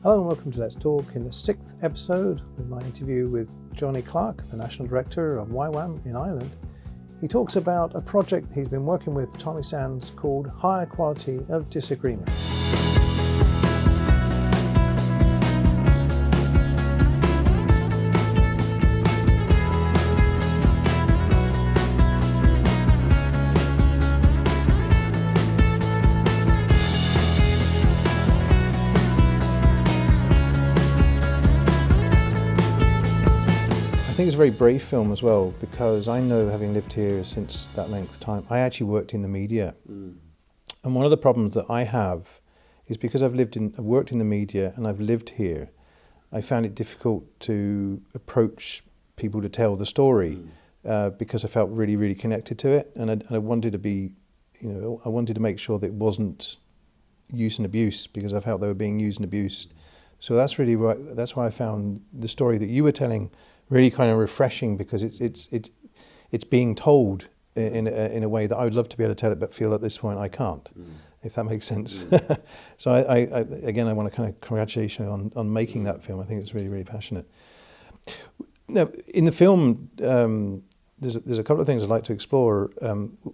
Hello and welcome to Let's Talk in the 6th episode with my interview with Jonny Clark, the National Director of YWAM in Ireland. He talks about a project he's been working with Tommy Sands called Higher Quality of Disagreement. I think it's a very brave film as well, because I know, having lived here since that length of time, I actually worked in the media. And one of the problems that I have is because I've worked in the media and I've lived here, I found it difficult to approach people to tell the story because I felt really, really connected to it, and I wanted to be, I wanted to make sure that it wasn't use and abuse, because I felt they were being used and abused. So that's why I found the story that you were telling really kind of refreshing, because it's being told in a way that I would love to be able to tell it, but feel at this point I can't, if that makes sense. So I want to kind of congratulate you on making that film. I think it's really, really passionate. Now, in the film, there's a couple of things I'd like to explore.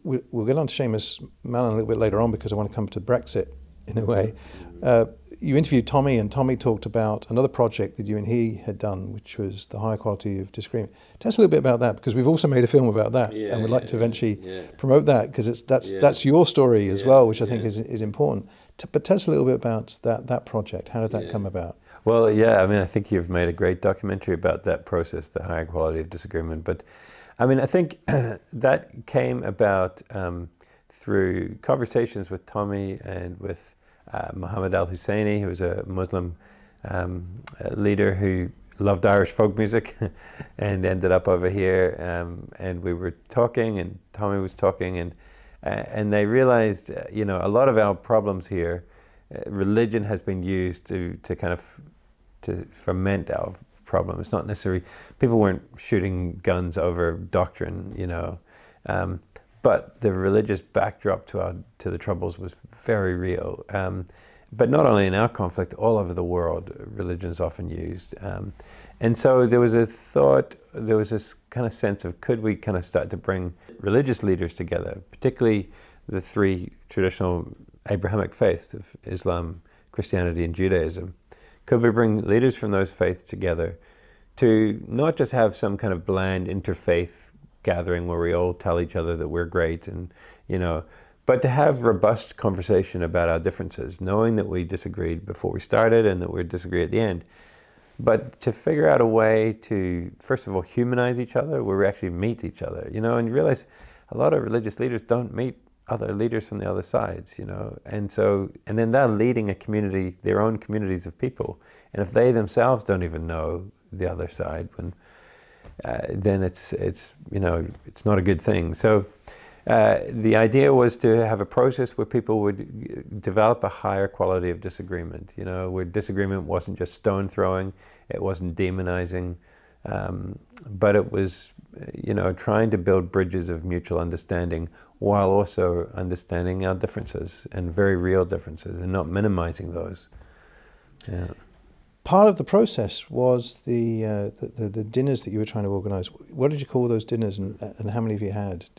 We'll get on to Seamus Mallon a little bit later on, because I want to come to Brexit in a way. You interviewed Tommy, and Tommy talked about another project that you and he had done, which was the Higher Quality of Disagreement. Tell us a little bit about that, because we've also made a film about that, and we'd like to eventually promote that, because that's your story as well, which I think is important. But tell us a little bit about that project. How did that come about? Well, I think you've made a great documentary about that process, the Higher Quality of Disagreement. But I think that came about through conversations with Tommy and with Mohammed al-Husseini, who was a Muslim leader who loved Irish folk music and ended up over here, and we were talking, and Tommy was talking, and they realized, a lot of our problems here, religion has been used to ferment our problem. It's not necessarily, people weren't shooting guns over doctrine, but the religious backdrop to the Troubles was very real. But not only in our conflict, all over the world, religion is often used. And so there was a thought, there was this kind of sense of, could we kind of start to bring religious leaders together, particularly the three traditional Abrahamic faiths of Islam, Christianity, and Judaism. Could we bring leaders from those faiths together to not just have some kind of bland interfaith gathering where we all tell each other that we're great, and but to have robust conversation about our differences, knowing that we disagreed before we started and that we disagree at the end, but to figure out a way to, first of all, humanize each other, where we actually meet each other, and you realize a lot of religious leaders don't meet other leaders from the other sides, and then they're leading a community, their own communities of people, and if they themselves don't even know the other side, then it's not a good thing. So the idea was to have a process where people would develop a higher quality of disagreement, where disagreement wasn't just stone throwing, it wasn't demonizing, but it was trying to build bridges of mutual understanding while also understanding our differences, and very real differences, and not minimizing those. Part of the process was the dinners that you were trying to organise. What did you call those dinners, and how many have you had?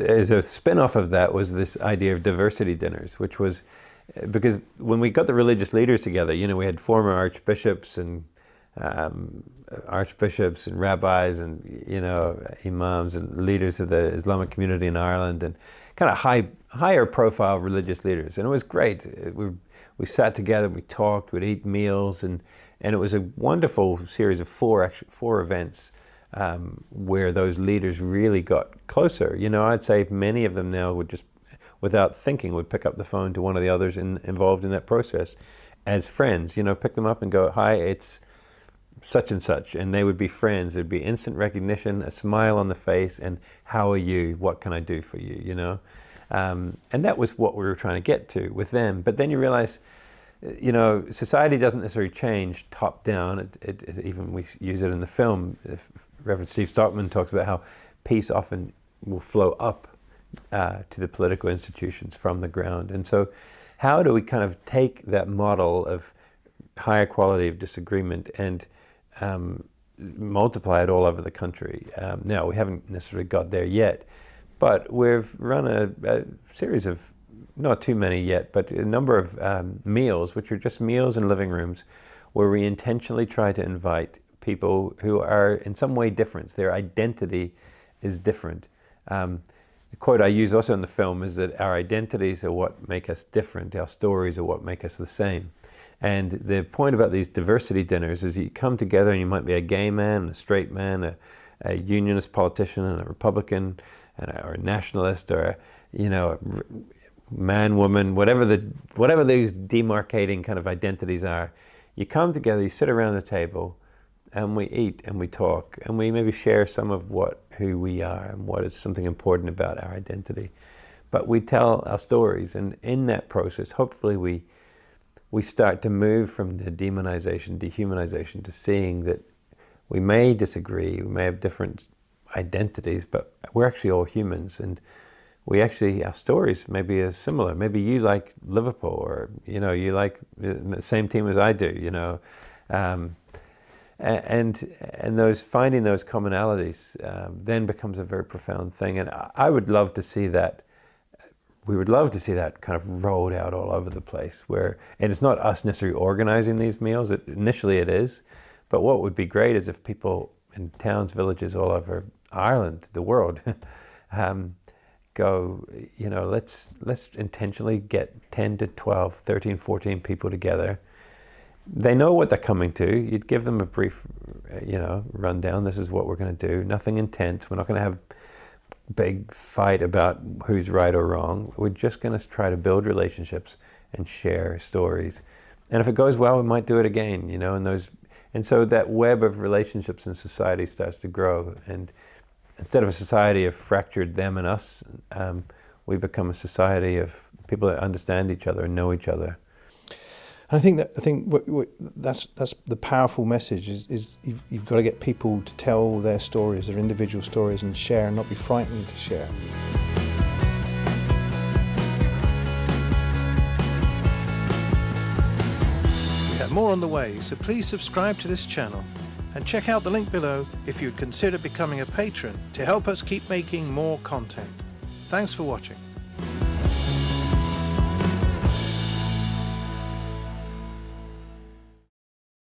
As a spin-off of that was this idea of diversity dinners, which was because when we got the religious leaders together, we had former archbishops and rabbis and imams and leaders of the Islamic community in Ireland, and kind of higher profile religious leaders, and it was great. We sat together, we talked, we'd eat meals, and it was a wonderful series of four events where those leaders really got closer. I'd say many of them now would just, without thinking, would pick up the phone to one of the others involved in that process as friends. Pick them up and go, "Hi, it's such and such," and they would be friends. There'd be instant recognition, a smile on the face, and "How are you? What can I do for you?" And that was what we were trying to get to with them. But then you realize, society doesn't necessarily change top down. Even we use it in the film. Reverend Steve Stockman talks about how peace often will flow up to the political institutions from the ground. And so how do we kind of take that model of Higher Quality of Disagreement and multiply it all over the country. Now, we haven't necessarily got there yet, but we've run a series of, not too many yet, but a number of meals, which are just meals in living rooms, where we intentionally try to invite people who are in some way different. Their identity is different. The quote I use also in the film is that our identities are what make us different. Our stories are what make us the same. And the point about these diversity dinners is you come together and you might be a gay man, a straight man, a unionist politician, and a Republican, or a nationalist, or a man, woman, whatever these demarcating kind of identities are. You come together, you sit around the table, and we eat and we talk, and we maybe share some of who we are and what is something important about our identity. But we tell our stories, and in that process, hopefully we start to move from the demonization, dehumanization, to seeing that we may disagree, we may have different identities, but we're actually all humans, and our stories maybe are similar. Maybe you like Liverpool, or you like the same team as I do, and those finding those commonalities then becomes a very profound thing. And I would love to see that. We would love to see that kind of rolled out all over the place. And it's not us necessarily organizing these meals. Initially it is, but what would be great is if people in towns, villages all over Ireland, the world, go, let's intentionally get 10 to 12, 13, 14 people together. They know what they're coming to. You'd give them a brief, rundown. This is what we're going to do. Nothing intense. We're not going to have big fight about who's right or wrong. We're just going to try to build relationships and share stories. And if it goes well, we might do it again, and so that web of relationships in society starts to grow. And instead of a society of fractured them and us, we become a society of people that understand each other and know each other. I think that's the powerful message is you've got to get people to tell their stories, their individual stories, and share, and not be frightened to share. We have more on the way, so please subscribe to this channel and check out the link below if you'd consider becoming a patron to help us keep making more content. Thanks for watching.